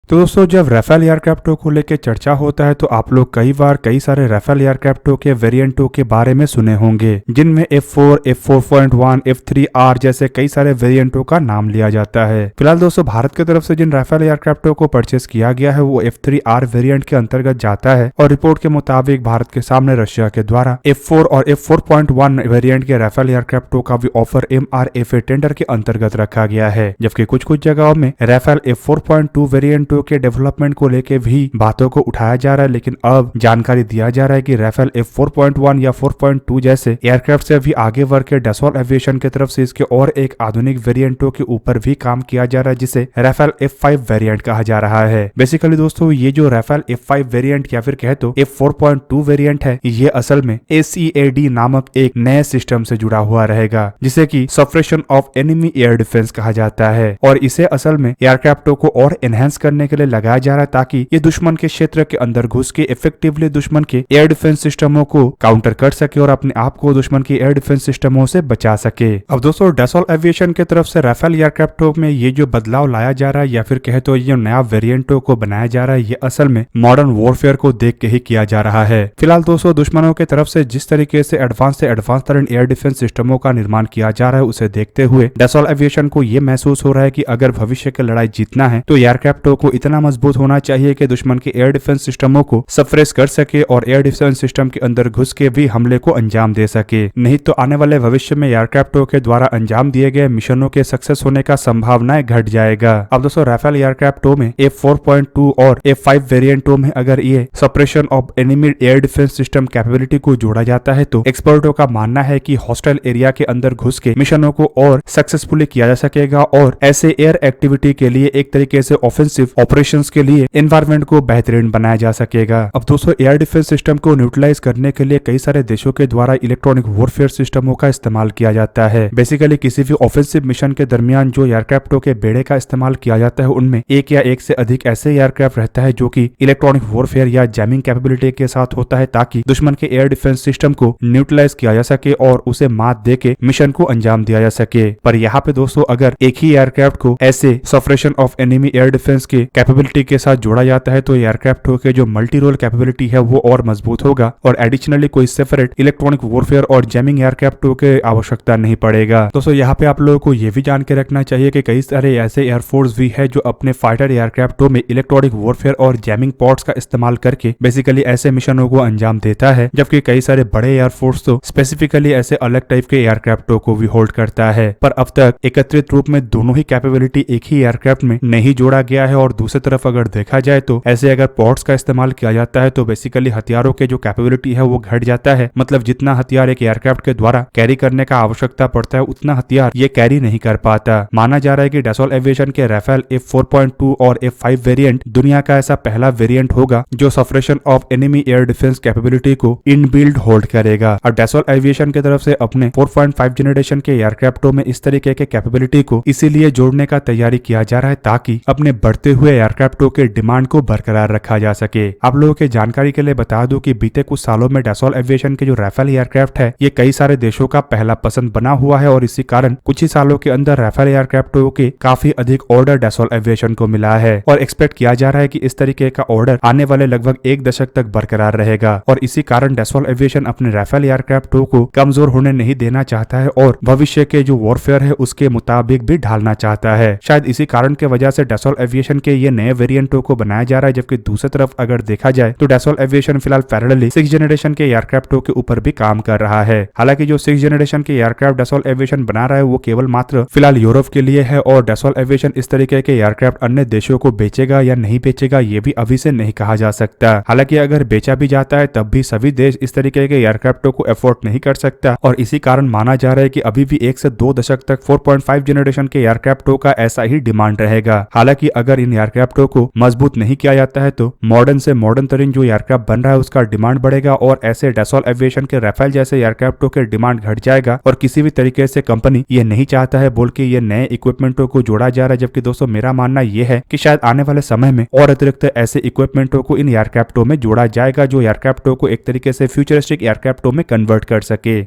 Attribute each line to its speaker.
Speaker 1: तो दोस्तों जब राफेल एयरक्राफ्टों को लेकर चर्चा होता है तो आप लोग कई बार कई सारे राफेल एयरक्राफ्टों के वेरिएंटों के बारे में सुने होंगे, जिनमें F4, F4.1, F3R जैसे कई सारे वेरिएंटों का नाम लिया जाता है। फिलहाल दोस्तों भारत की तरफ से जिन राफेल एयरक्राफ्टों को परचेस किया गया है वो F3R वेरिएंट के अंतर्गत जाता है और रिपोर्ट के मुताबिक भारत के सामने रशिया के द्वारा F4 और F4.1 वेरिएंट के राफेल एयरक्राफ्टों का भी ऑफर MRFA टेंडर के अंतर्गत रखा गया है, जबकि कुछ कुछ जगहों में राफेल F4.2 वेरिएंटों के डेवलपमेंट को लेके भी बातों को उठाया जा रहा है। लेकिन अब जानकारी दिया जा रहा है कि राफेल F4.1 या 4.2 जैसे एयरक्राफ्ट से भी आगे बढ़ के डसॉल्ट एविएशन की तरफ से इसके और एक आधुनिक वेरिएंटों के ऊपर भी काम किया जा रहा है, जिसे राफेल F5 वेरिएंट कहा जा रहा है। बेसिकली दोस्तों ये जो राफेल F5 वेरिएंट या फिर कहे तो F4.2 वेरिएंट है, ये असल में ACAD नामक एक नए सिस्टम से जुड़ा हुआ रहेगा, जिसे कि suppression of enemy air defence कहा जाता है। और इसे असल में एयरक्राफ्टों को और एनहेंस करने के लिए लगाया जा रहा है ताकि ये दुश्मन के क्षेत्र के अंदर घुस के इफेक्टिवली दुश्मन के एयर डिफेंस सिस्टमों को काउंटर कर सके और अपने आप को दुश्मन के एयर डिफेंस सिस्टमों से बचा सके। अब दोस्तों डसॉल्ट एविएशन की तरफ से राफेल एयरक्राफ्टों में ये जो बदलाव लाया जा रहा है या फिर कहे तो ये नया वेरिएंटों को बनाया जा रहा है, ये असल में मॉडर्न वॉरफेयर को देख के ही किया जा रहा है। फिलहाल दोस्तों दुश्मनों की तरफ से जिस तरीके से एडवांस तरह एयर डिफेंस सिस्टमों का निर्माण किया जा रहा है, उसे देखते हुए डसॉल्ट एविएशन को ये महसूस हो रहा है कि अगर भविष्य की लड़ाई जीतना है तो एयरक्राफ्टों को इतना मजबूत होना चाहिए कि दुश्मन के एयर डिफेंस सिस्टमों को सप्रेस कर सके और एयर डिफेंस सिस्टम के अंदर घुस के भी हमले को अंजाम दे सके। नहीं तो आने वाले भविष्य में एयरक्राफ्टों के द्वारा अंजाम दिए गए मिशनों के सक्सेस होने का संभावनाएं घट जाएगा। अब दोस्तों राफेल एयरक्राफ्टों में F4.2 और F5 वेरिएंटों में अगर ये suppression of enemy air defence system capability को जोड़ा जाता है तो एक्सपर्टों का मानना है कि हॉस्टाइल एरिया के अंदर घुस के मिशनों को और सक्सेसफुली किया जा सकेगा और ऐसे एयर एक्टिविटी के लिए एक तरीके से ऑफेंसिव ऑपरेशंस के लिए एनवायरमेंट को बेहतरीन बनाया जा सकेगा। अब दोस्तों एयर डिफेंस सिस्टम को न्यूट्रलाइज करने के लिए कई सारे देशों के द्वारा इलेक्ट्रॉनिक वॉरफेयर सिस्टमों का इस्तेमाल किया जाता है। बेसिकली किसी भी ऑफेंसिव मिशन के दरमियान जो एयरक्राफ्टों के बेड़े का इस्तेमाल किया जाता है उनमें एक या एक से अधिक ऐसे एयरक्राफ्ट रहता है जो कि इलेक्ट्रॉनिक वॉरफेयर या जैमिंग कैपेबिलिटी के साथ होता है ताकि दुश्मन के एयर डिफेंस सिस्टम को न्यूट्रलाइज किया जा सके और उसे मात दे के मिशन को अंजाम दिया जा सके। पर यहाँ पे दोस्तों अगर एक ही एयरक्राफ्ट को ऐसे suppression of enemy air defence के कैपेबिलिटी के साथ जोड़ा जाता है तो एयरक्राफ्टों के जो मल्टी रोल कैपेबिलिटी है वो और मजबूत होगा और एडिशनली कोई सेपरेट इलेक्ट्रॉनिक वॉरफेयर और जैमिंग एयरक्राफ्टों के आवश्यकता नहीं पड़ेगा। दोस्तों यहाँ पे आप लोगों को ये भी जान के रखना चाहिए कि कई सारे ऐसे एयरफोर्स भी है जो अपने फाइटर एयरक्राफ्टों में इलेक्ट्रॉनिक वॉरफेयर और जैमिंग पॉड्स का इस्तेमाल करके बेसिकली ऐसे मिशनों को अंजाम देता है, जबकि कई सारे बड़े एयरफोर्स तो स्पेसिफिकली ऐसे अलग टाइप के एयरक्राफ्टों को भी होल्ड करता है। पर अब तक एकत्रित रूप में दोनों ही कैपेबिलिटी एक ही एयरक्राफ्ट में नहीं जोड़ा गया है। और दूसरी तरफ अगर देखा जाए तो ऐसे अगर पॉड्स का इस्तेमाल किया जाता है तो बेसिकली हथियारों के जो कैपेबिलिटी है वो घट जाता है। मतलब जितना हथियार एक एयरक्राफ्ट के द्वारा कैरी करने का आवश्यकता पड़ता है उतना हथियार ये कैरी नहीं कर पाता। माना जा रहा है कि डसॉल्ट एविएशन के राफेल F4.2 और F5 वेरिएंट दुनिया का ऐसा पहला वेरिएंट होगा जो suppression of enemy air defence capability को इनबिल्ड होल्ड करेगा। और डसॉल्ट एविएशन की तरफ से अपने 4.5 जनरेशन के एयरक्राफ्टों में इस तरीके के कैपेबिलिटी को इसीलिए जोड़ने का तैयारी किया जा रहा है ताकि अपने बढ़ते हुए एयरक्राफ्टों के डिमांड को बरकरार रखा जा सके। आप लोगों के जानकारी के लिए बता दूं कि बीते कुछ सालों में डसॉल्ट एविएशन के जो राफेल एयरक्राफ्ट है ये कई सारे देशों का पहला पसंद बना हुआ है और इसी कारण कुछ ही सालों के अंदर राफेल एयरक्राफ्टों के काफी अधिक ऑर्डर डसॉल्ट एविएशन को मिला है और एक्सपेक्ट किया जा रहा है कि इस तरीके का ऑर्डर आने वाले लगभग एक दशक तक बरकरार रहेगा। और इसी कारण डसॉल्ट एविएशन अपने राफेल एयरक्राफ्टों को कमजोर होने नहीं देना चाहता है और भविष्य के जो वॉरफेयर है उसके मुताबिक भी ढालना चाहता है। शायद इसी कारण के वजह से डसॉल्ट एविएशन के ये नए वेरिएंटों को बनाया जा रहा है। जबकि दूसरी तरफ अगर देखा जाए तो डसॉल्ट एविएशन फिलहाल पैरेलली 6th जनरेशन के एयरक्राफ्टों के ऊपर भी काम कर रहा है। हालांकि जो 6th जनरेशन के एयरक्राफ्ट डसॉल्ट एविएशन बना रहा है वो केवल मात्र फिलहाल यूरोप के लिए है और डसॉल्ट एविएशन इस तरीके के एयरक्राफ्ट अन्य देशों को बेचेगा या नहीं बेचेगा ये भी अभी से नहीं कहा जा सकता। हालांकि अगर बेचा भी जाता है तब भी सभी देश इस तरीके के एयरक्राफ्टों को अफोर्ड नहीं कर सकता और इसी कारण माना जा रहा है कि अभी भी 1 से 2 दशक तक 4.5 जनरेशन के एयरक्राफ्टों का ऐसा ही डिमांड रहेगा। हालांकि अगर इन एयरक्राफ्टों को मजबूत नहीं किया जाता है तो मॉडर्न से मॉडर्न तरीन जो एयरक्राफ्ट बन रहा है उसका डिमांड बढ़ेगा और ऐसे डसॉल्ट एविएशन के राफेल जैसे एयरक्राफ्टों के डिमांड घट जाएगा और किसी भी तरीके से कंपनी ये नहीं चाहता है बोल के ये नए इक्विपमेंटों को जोड़ा जा रहा है। जबकि दोस्तों मेरा मानना यह है कि शायद आने वाले समय में और अतिरिक्त ऐसे इक्विपमेंटों को इन एयरक्राफ्टों में जोड़ा जाएगा जो एयरक्राफ्टों को एक तरीके से फ्यूचरिस्टिक एयरक्राफ्टों में कन्वर्ट कर सके।